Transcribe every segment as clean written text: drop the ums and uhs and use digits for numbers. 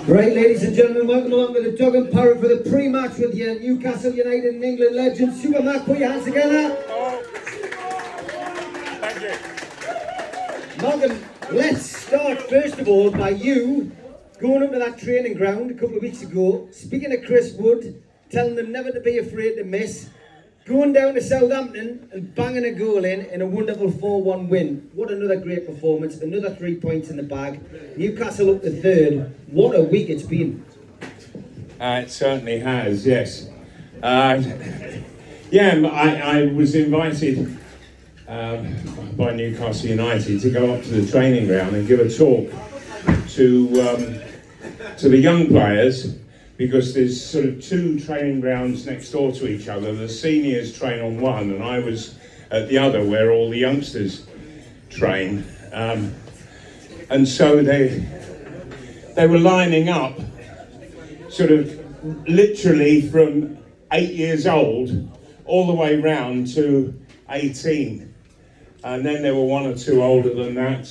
Right, ladies and gentlemen, welcome along to the Dog and Parrot for the pre-match with your Newcastle United and England legend Supermac. Put your hands together. Thank you. Malcolm, let's start first of all by you going up to that training ground a couple of weeks ago, speaking to Chris Wood, telling them never to be afraid to miss, going down to Southampton and banging a goal in a wonderful 4-1 win. What another great performance, another 3 points in the bag. Newcastle up to third. What a week it's been. It certainly has, yes. I was invited by Newcastle United to go up to the training ground and give a talk to the young players, because there's sort of two training grounds next door to each other. The seniors train on one, and I was at the other where all the youngsters train. And so they were lining up, sort of literally from 8 years old all the way round to 18. And then there were one or two older than that.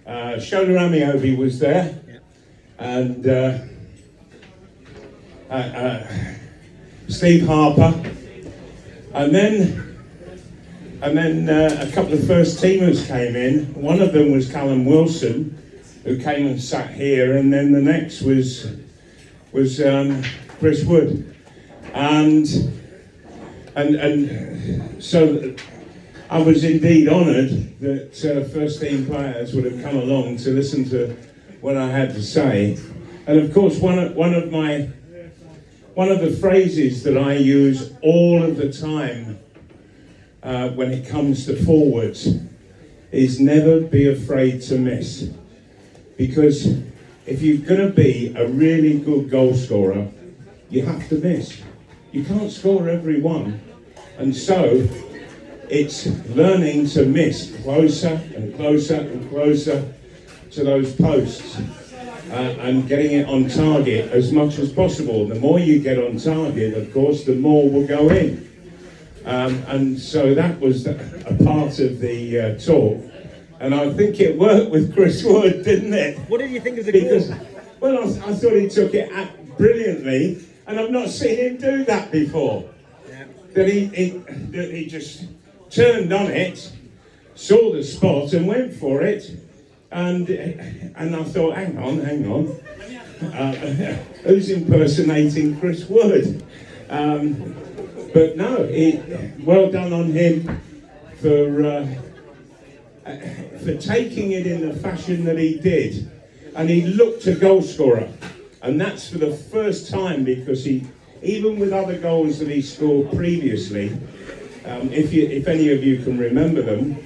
Shola Amiobi was there, and Steve Harper, and then a couple of first teamers came in. One of them was Callum Wilson, who came and sat here, and then the next was Chris Wood, and so I was indeed honoured that first team players would have come along to listen to what I had to say. And of course, one of the phrases that I use all of the time when it comes to forwards is never be afraid to miss. Because if you're going to be a really good goal scorer, you have to miss. You can't score every one. And so it's learning to miss closer and closer and closer to those posts. And getting it on target as much as possible. The more you get on target, of course, the more will go in. And so that was a part of the talk. And I think it worked with Chris Wood, didn't it? What did you think of the goal? Well, I thought he took it brilliantly, and I've not seen him do that before. Yeah. That he just turned on it, saw the spot, and went for it. And I thought, hang on, who's impersonating Chris Wood? But no, well done on him for taking it in the fashion that he did, and he looked a goal scorer, and that's for the first time, because he, even with other goals that he scored previously, if any of you can remember them,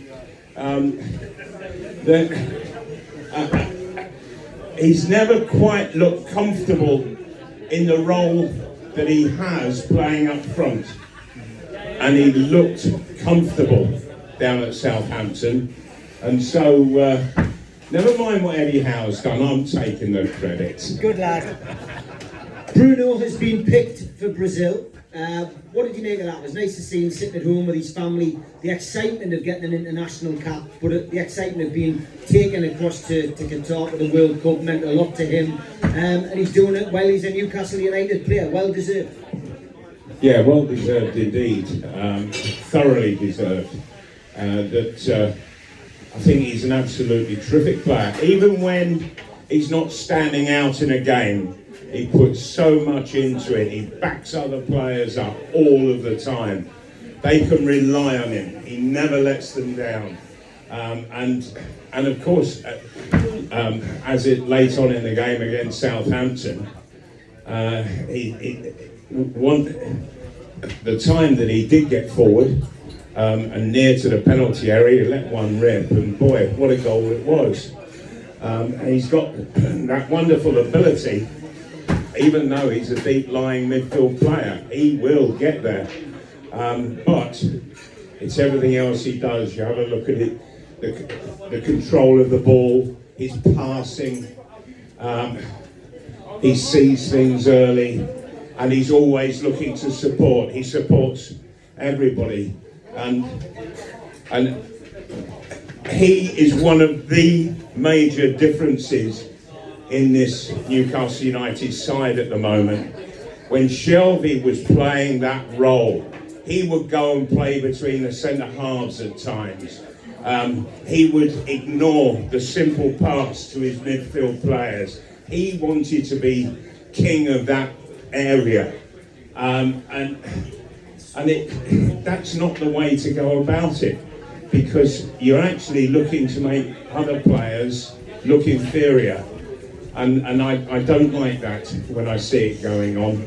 he's never quite looked comfortable in the role that he has playing up front, and he looked comfortable down at Southampton. And so never mind what Eddie Howe's done, I'm taking the credit. Good lad. Bruno has been picked for Brazil. What did you make of that? It was nice to see him sitting at home with his family. The excitement of getting an international cap, but the excitement of being taken across to Qatar for the World Cup meant a lot to him. And he's doing it while he's a Newcastle United player. Well deserved. Yeah, well deserved indeed. Thoroughly deserved. I think he's an absolutely terrific player. Even when he's not standing out in a game, he puts so much into it. He backs other players up all of the time. They can rely on him. He never lets them down. And of course, as it late on in the game against Southampton, the time that he did get forward and near to the penalty area, he let one rip, and boy, what a goal it was. And he's got that wonderful ability. Even though he's a deep-lying midfield player, he will get there. But it's everything else he does. You have a look at it, the control of the ball, his passing. He sees things early, and he's always looking to support. He supports everybody, and he is one of the major differences in this Newcastle United side at the moment. When Shelvey was playing that role, he would go and play between the centre halves at times. He would ignore the simple pass to his midfield players. He wanted to be king of that area. That's not the way to go about it, because you're actually looking to make other players look inferior. And I don't like that when I see it going on.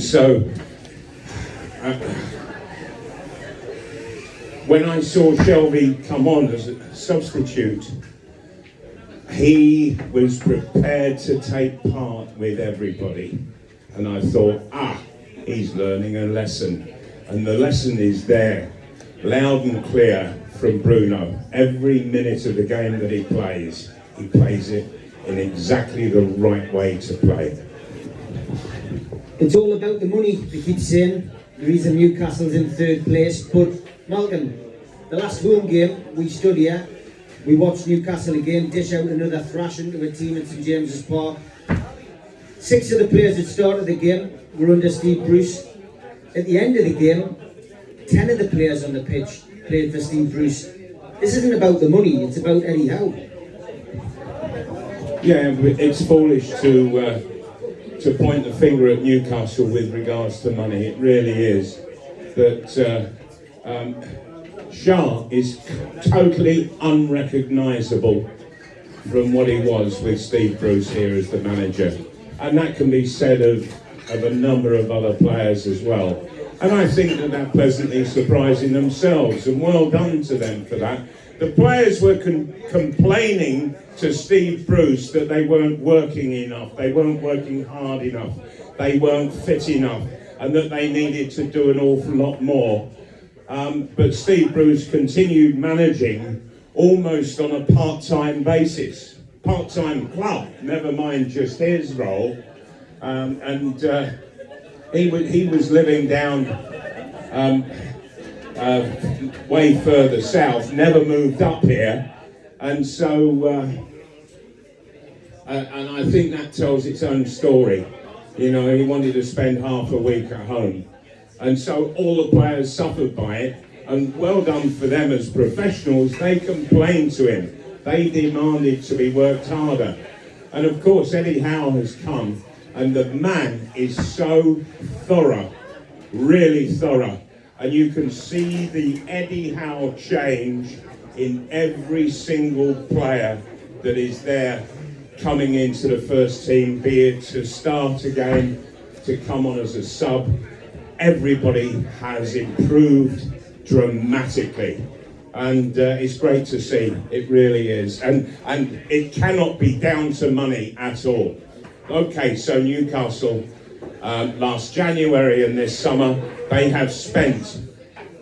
So when I saw Shelvey come on as a substitute, he was prepared to take part with everybody. And I thought, he's learning a lesson. And the lesson is there, loud and clear from Bruno. Every minute of the game that he plays it in exactly the right way to play. It's all about the money, they keep saying. The reason Newcastle's in third place. But Malcolm, the last home game we stood here, we watched Newcastle again dish out another thrashing to a team at St James's Park. 6 of the players that started the game were under Steve Bruce. At the end of the game, 10 of the players on the pitch played for Steve Bruce. This isn't about the money, it's about Eddie Howe. Yeah, it's foolish to point the finger at Newcastle with regards to money. It really is. That Shah is totally unrecognisable from what he was with Steve Bruce here as the manager. And that can be said of a number of other players as well. And I think that they're pleasantly surprising themselves, and well done to them for that. The players were complaining to Steve Bruce that they weren't working enough, they weren't working hard enough, they weren't fit enough, and that they needed to do an awful lot more. But Steve Bruce continued managing almost on a part-time basis. Part-time club, never mind just his role. He was living down way further south, never moved up here, and so and I think that tells its own story. You know, he wanted to spend half a week at home, and so all the players suffered by it. And well done for them as professionals. They complained to him. They demanded to be worked harder. And of course, Eddie Howe has come, and the man is so thorough, really thorough. And you can see the Eddie Howe change in every single player that is there coming into the first team, be it to start a game, to come on as a sub. Everybody has improved dramatically. And it's great to see, it really is. And it cannot be down to money at all. Okay, so Newcastle, last January and this summer, they've spent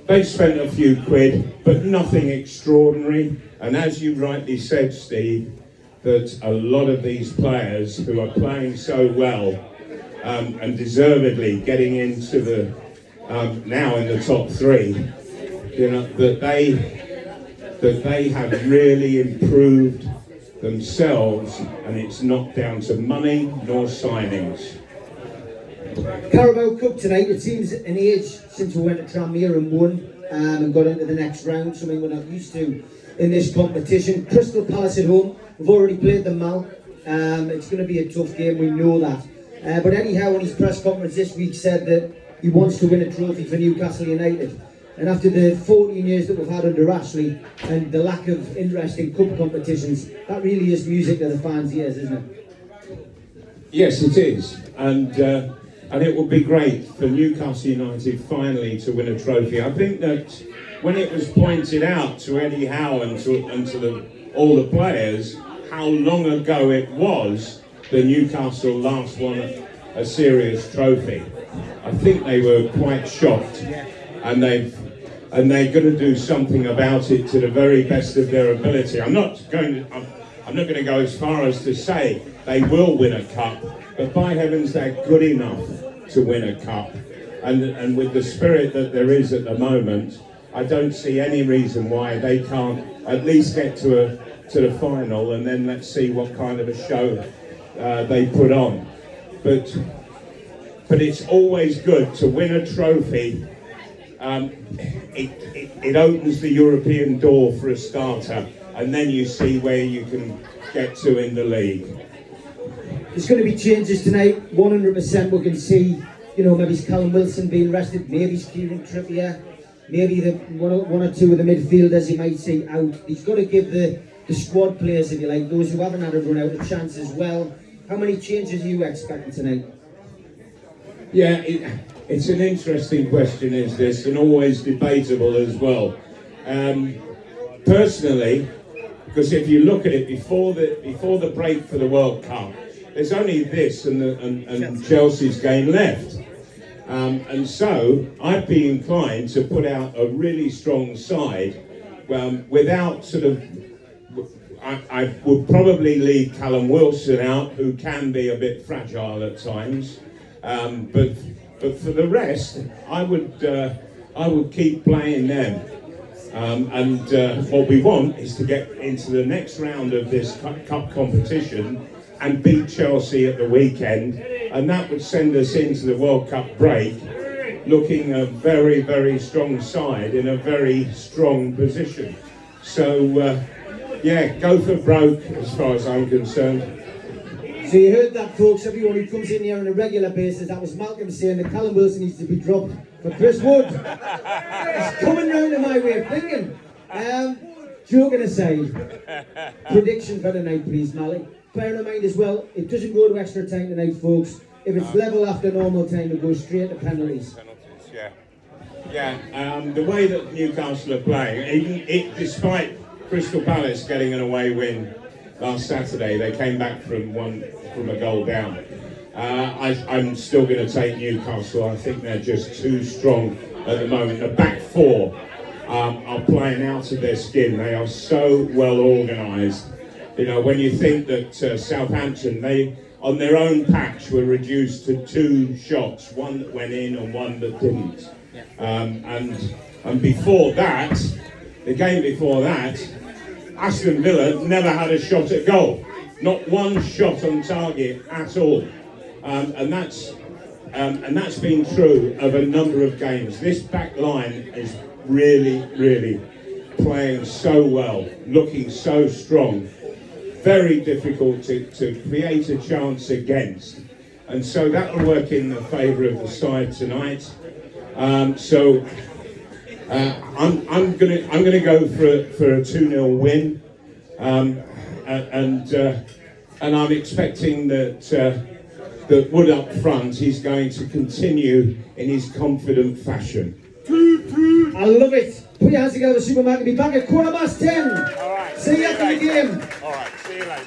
a few quid, but nothing extraordinary. And as you rightly said, Steve, that a lot of these players who are playing so well and deservedly getting into the now in the top 3, you know, that they have really improved themselves, and it's not down to money nor signings. Carabao Cup tonight. It seems an age since we went to Tranmere and won and got into the next round, something we're not used to in this competition. Crystal Palace at home. We've already played them, Mal. It's going to be a tough game, we know that. But Eddie Howe in his press conference this week said that he wants to win a trophy for Newcastle United. And after the 14 years that we've had under Ashley and the lack of interest in cup competitions, that really is music to the fans' ears, isn't it? Yes, it is. And it would be great for Newcastle United finally to win a trophy. I think that when it was pointed out to Eddie Howe and to all the players how long ago it was that Newcastle last won a serious trophy, I think they were quite shocked. And they're going to do something about it to the very best of their ability. I'm not going to go as far as to say they will win a cup, but by heavens, they're good enough to win a cup. And with the spirit that there is at the moment, I don't see any reason why they can't at least get to the final, and then let's see what kind of a show they put on. But it's always good to win a trophy. It opens the European door for a starter, and then you see where you can get to in the league. There's going to be changes tonight, 100%. We can see, you know, maybe it's Callum Wilson being rested, maybe it's Kieran Trippier, maybe the one or two of the midfielders you might see out. He's got to give the squad players, if you like, those who haven't had a run out, a chance as well. How many changes are you expecting tonight? Yeah, it's an interesting question, is this, and always debatable as well. Personally, because if you look at it before the break for the World Cup, there's only this and Chelsea's game left. And so I'd be inclined to put out a really strong side without sort of... I would probably leave Callum Wilson out, who can be a bit fragile at times. But for the rest, I would keep playing them. And what we want is to get into the next round of this cup competition and beat Chelsea at the weekend, and that would send us into the World Cup break looking a very, very strong side in a very strong position. So yeah, go for broke as far as I'm concerned. So you heard that, folks. Everyone who comes in here on a regular basis, that was Malcolm saying that Callum Wilson needs to be dropped for Chris Wood. It's coming round to my way of thinking. Joking aside, prediction for tonight, please, Mally. Bear in mind as well, it doesn't go to extra time tonight, folks. If it's level after normal time, it goes straight to penalties. Yeah. The way that Newcastle are playing, despite Crystal Palace getting an away win last Saturday, they came back from a goal down. I'm still going to take Newcastle. I think they're just too strong at the moment. The back four are playing out of their skin. They are so well organised. You know, when you think that Southampton, they on their own patch were reduced to 2 shots, one that went in and one that didn't. And before that, the game before that, Aston Villa never had a shot at goal. Not one shot on target at all. And that's been true of a number of games. This back line is really, really playing so well, looking so strong. Very difficult to create a chance against. And so that will work in the favour of the side tonight. I'm gonna go for a 2-0 win, and I'm expecting that Wood up front is going to continue in his confident fashion. I love it. Put your hands together, Supermac. Be back at 10:15. All right. See you after the game. All right. See you later.